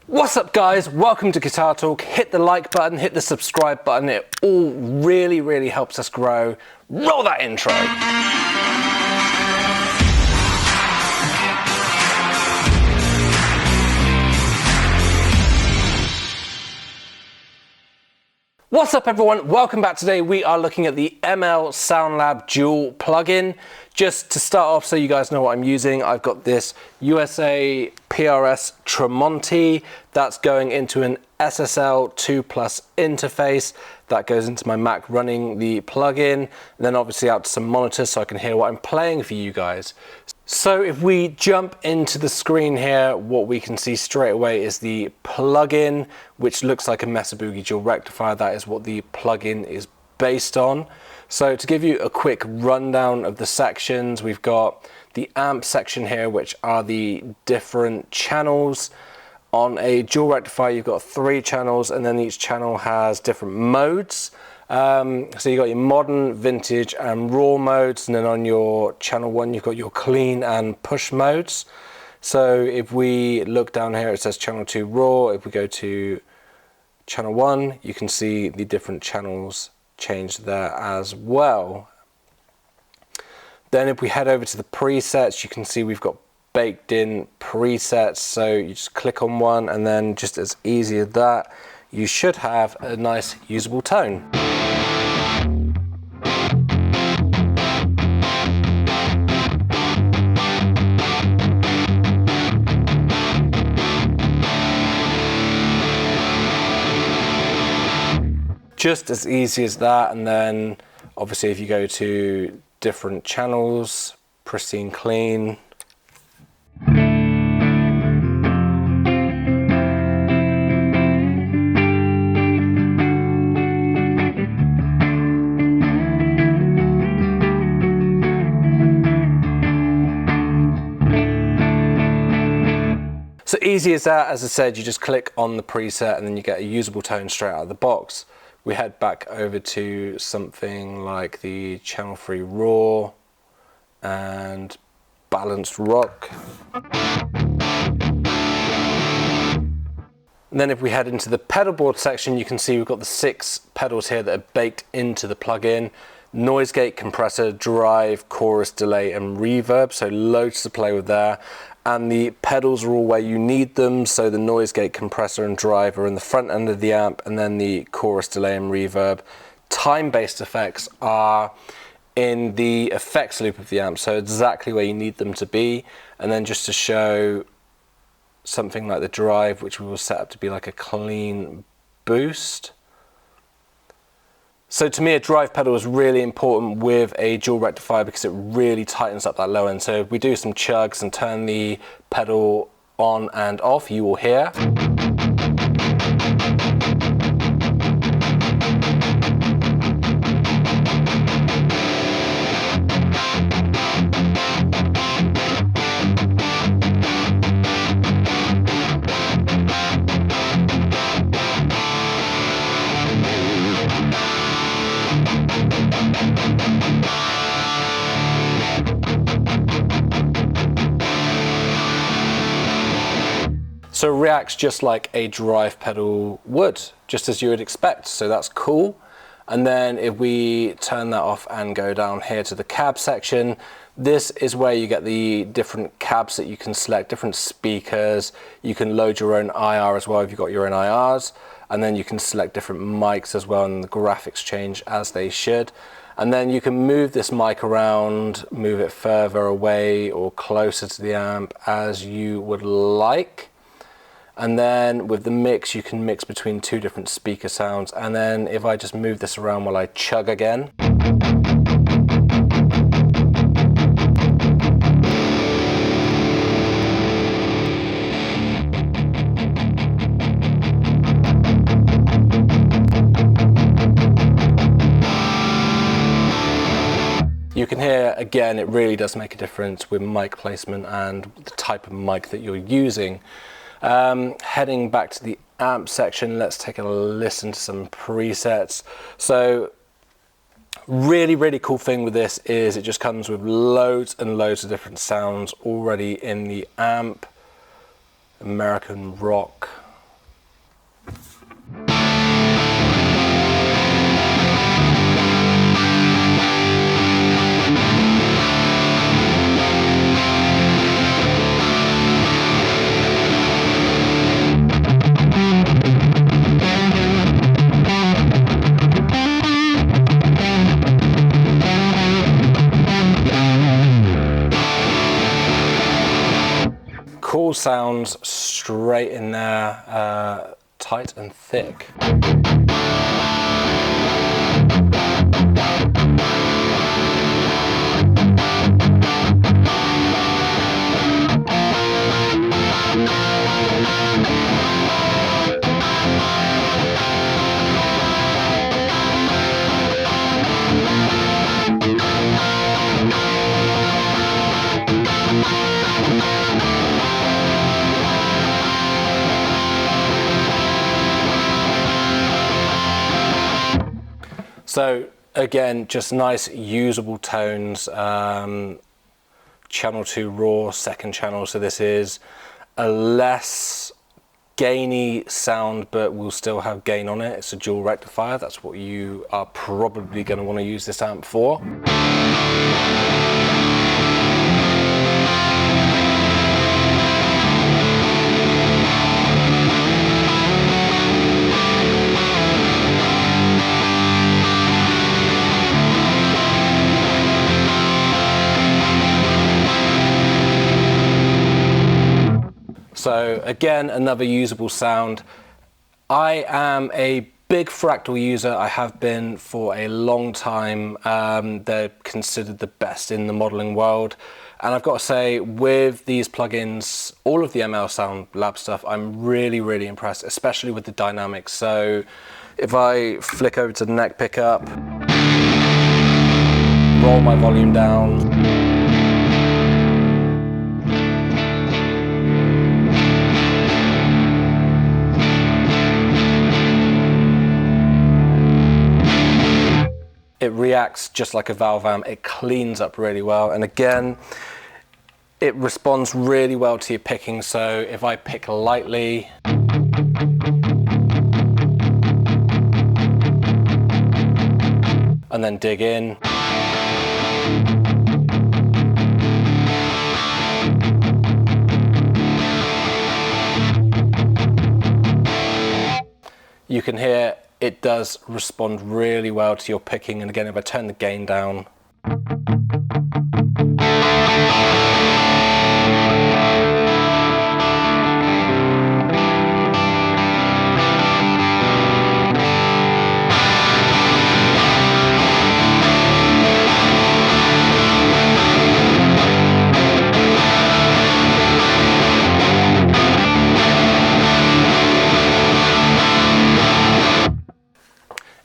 What's up guys, welcome to Guitar Talk. Hit the like button, hit the subscribe button, it all really helps us grow. Roll that intro. What's up everyone, welcome back. Today we are looking at the ML SoundLab Dual plugin. Just to start off so you guys know what I'm using, I've got this USA PRS Tremonti that's going into an SSL 2 Plus interface that goes into my Mac running the plugin, and then obviously out to some monitors so I can hear what I'm playing for you guys. So if we jump into the screen here, what we can see straight away is the plugin, which looks like a Mesa Dual Rectifier. That is what the plugin is based on. So to give you a quick rundown of the sections, we've got the amp section here, which are the different channels. On a dual rectifier, you've got 3 channels, and then each channel has different modes. So you've got your modern, vintage, and raw modes, and then on your channel 1, you've got your clean and push modes. So if we look down here, it says channel 2 raw. If we go to channel 1, you can see the different channels changed there as well. Then if we head over to the presets, you can see we've got baked in presets. So you just click on one, and then just as easy as that, you should have a nice usable tone. Just as easy as that, and then obviously if you go to different channels, pristine clean. So easy as that. As I said, you just click on the preset and then you get a usable tone straight out of the box. We head back over to something like the channel 3 raw and balanced rock. And then if we head into the pedalboard section, you can see we've got the 6 pedals here that are baked into the plugin. Noise gate, compressor, drive, chorus, delay, and reverb. So loads to play with there. And the pedals are all where you need them. So the noise gate, compressor, and drive are in the front end of the amp, and then the chorus, delay, and reverb. Time-based effects are in the effects loop of the amp, so exactly where you need them to be. And then just to show something like the drive, which we will set up to be like a clean boost. So to me, a drive pedal is really important with a dual rectifier because it really tightens up that low end. So if we do some chugs and turn the pedal on and off, you will hear. So it reacts just like a drive pedal would, just as you would expect, so that's cool. And then if we turn that off and go down here to the cab section, this is where you get the different cabs that you can select, different speakers. You can load your own IR as well if you've got your own IRs, and then you can select different mics as well, and the graphics change as they should. And then you can move this mic around, move it further away or closer to the amp as you would like. And then with the mix, you can mix between 2 different speaker sounds. And then if I just move this around while I chug again. You can hear, again, it really does make a difference with mic placement and the type of mic that you're using. Heading back to the amp section, let's take a listen to some presets. So really cool thing with this is it just comes with loads and loads of different sounds already in the amp. American rock, sounds straight in there, tight and thick. So again, just nice usable tones. Channel 2 raw, second channel, so this is a less gainy sound, but will still have gain on it. It's a dual rectifier. That's what you are probably going to want to use this amp for. So again, another usable sound. I am a big fractal user. I have been for a long time. They're considered the best in the modeling world. And I've got to say, with these plugins, all of the ML Sound Lab stuff, I'm really, really impressed, especially with the dynamics. So if I flick over to the neck pickup, roll my volume down, it reacts just like a valve amp. It cleans up really well, and again, it responds really well to your picking. So if I pick lightly, and then dig in, you can hear it does respond really well to your picking. And again, if I turn the gain down,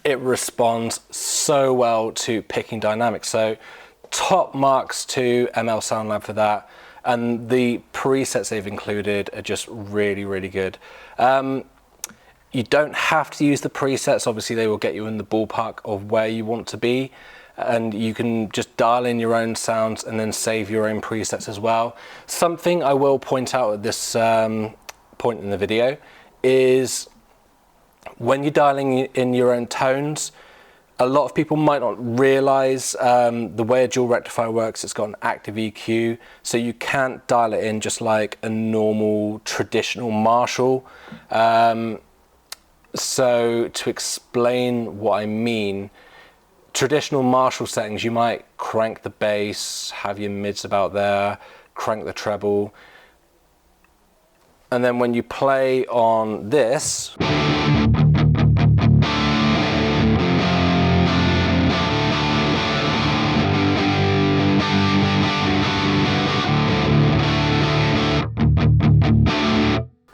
it responds so well to picking dynamics. So top marks to ML Sound Lab for that. And the presets they've included are just really, really good. You don't have to use the presets. Obviously, they will get you in the ballpark of where you want to be. And you can just dial in your own sounds and then save your own presets as well. Something I will point out at this point in the video is, when you're dialing in your own tones, a lot of people might not realize the way a dual rectifier works. It's got an active EQ, so you can't dial it in just like a normal traditional Marshall. So to explain what I mean, traditional Marshall settings, you might crank the bass, have your mids about there, crank the treble, and then when you play on this,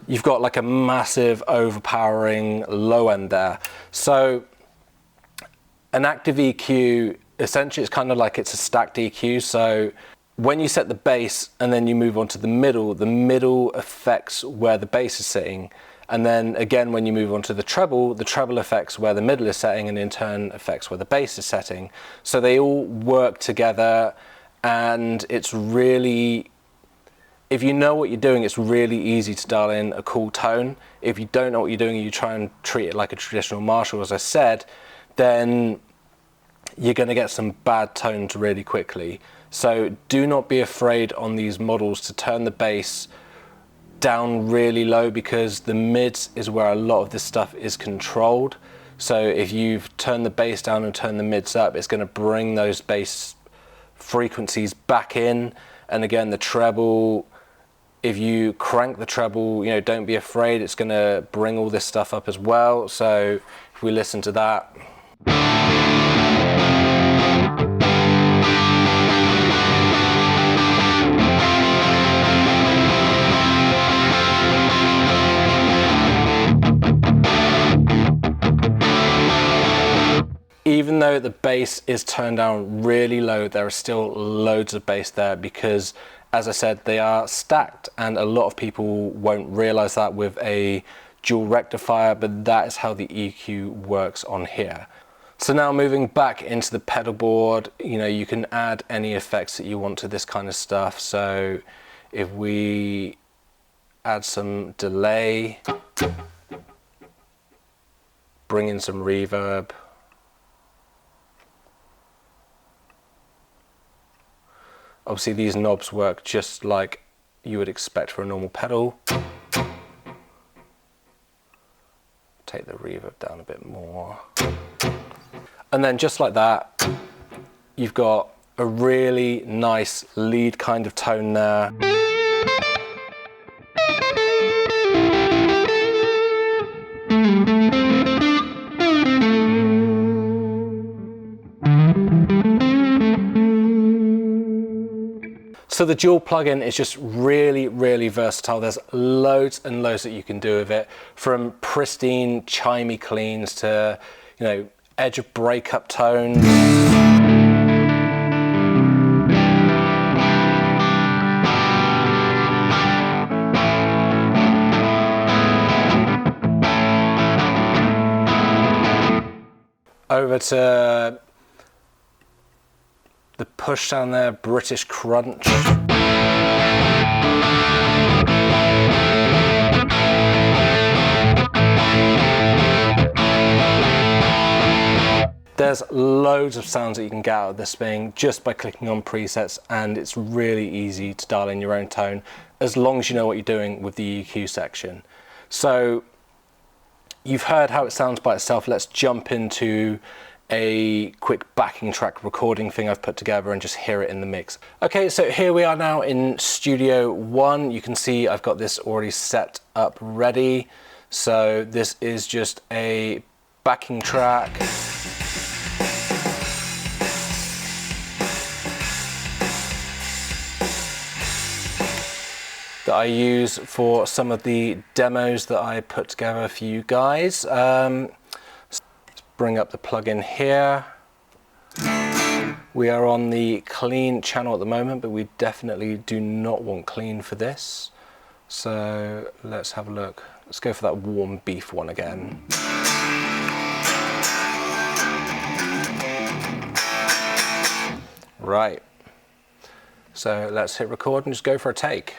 you've got like a massive overpowering low end there. So an active EQ, essentially it's kind of like it's a stacked EQ. So when you set the bass and then you move on to the middle affects where the bass is sitting. And then again, when you move on to the treble affects where the middle is setting, and in turn affects where the bass is setting. So they all work together, and it's really, if you know what you're doing, it's really easy to dial in a cool tone. If you don't know what you're doing and you try and treat it like a traditional Marshall, as I said, then you're going to get some bad tones really quickly. So do not be afraid on these models to turn the bass down really low, because the mids is where a lot of this stuff is controlled. So if you've turned the bass down and turned the mids up, it's going to bring those bass frequencies back in. And again, the treble If you crank the treble, you know, don't be afraid, it's going to bring all this stuff up as well. So if we listen to that. Even though the bass is turned down really low, there are still loads of bass there because, as I said, they are stacked, and a lot of people won't realize that with a dual rectifier, but that is how the EQ works on here. So now moving back into the pedal board, you know, you can add any effects that you want to this kind of stuff. So if we add some delay, bring in some reverb, obviously these knobs work just like you would expect for a normal pedal. Take the reverb down a bit more. And then just like that, you've got a really nice lead kind of tone there. So the dual plugin is just really, really versatile. There's loads and loads that you can do with it, from pristine, chimey cleans to, you know, edge of breakup tones. Over to the push down there, British crunch. There's loads of sounds that you can get out of this thing just by clicking on presets, and it's really easy to dial in your own tone as long as you know what you're doing with the EQ section. So you've heard how it sounds by itself. Let's jump into a quick backing track recording thing I've put together and just hear it in the mix. Okay, so here we are now in Studio One. You can see I've got this already set up ready. So this is just a backing track. That I use for some of the demos that I put together for you guys. Let's bring up the plugin here. We are on the clean channel at the moment, but we definitely do not want clean for this. So let's have a look. Let's go for that warm beef one again. Right. So let's hit record and just go for a take.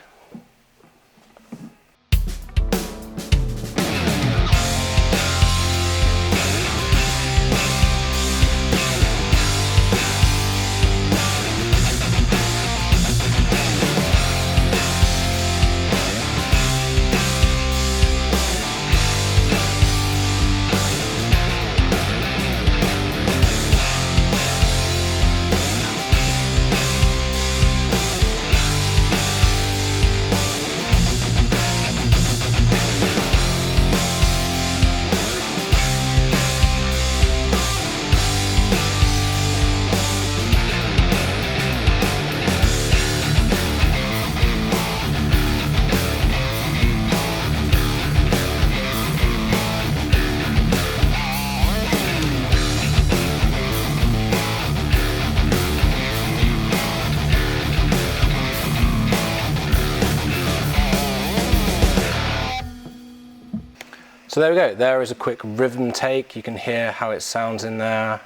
So there we go, there is a quick rhythm take. You can hear how it sounds in there.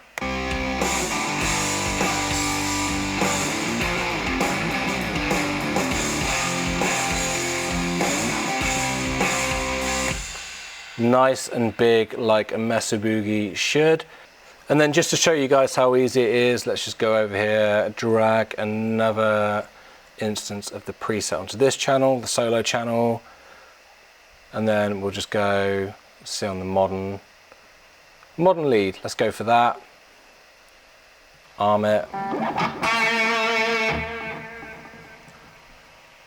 Nice and big, like a Mesa Boogie should. And then just to show you guys how easy it is, let's just go over here, drag another instance of the preset onto this channel, the solo channel. And then we'll just go, see on the modern lead. Let's go for that. Arm it.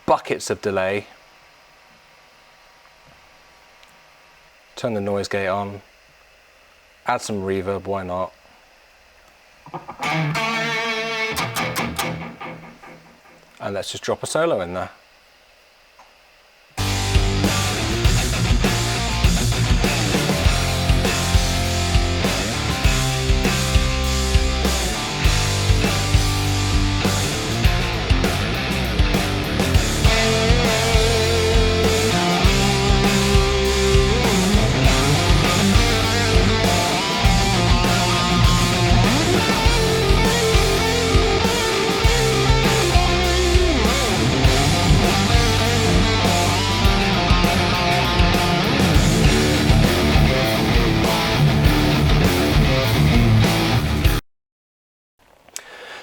Buckets of delay. Turn the noise gate on. Add some reverb, why not? And let's just drop a solo in there.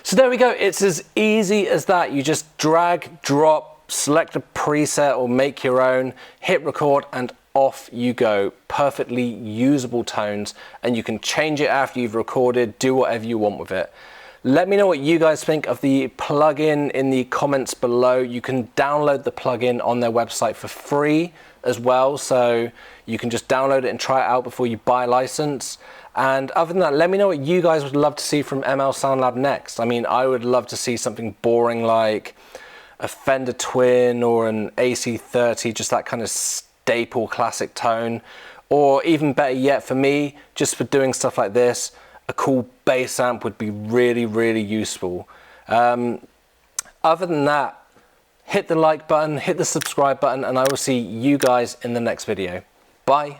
So there we go, it's as easy as that. You just drag, drop, select a preset or make your own, hit record, and off you go. Perfectly usable tones, and you can change it after you've recorded, do whatever you want with it. Let me know what you guys think of the plugin in the comments below. You can download the plugin on their website for free as well, so you can just download it and try it out before you buy a license. And other than that, let me know what you guys would love to see from ML Sound Lab next. I mean, I would love to see something boring like a Fender Twin or an AC30, just that kind of staple classic tone. Or even better yet for me, just for doing stuff like this, a cool bass amp would be really, really useful. Other than that, hit the like button, hit the subscribe button, and I will see you guys in the next video. Bye.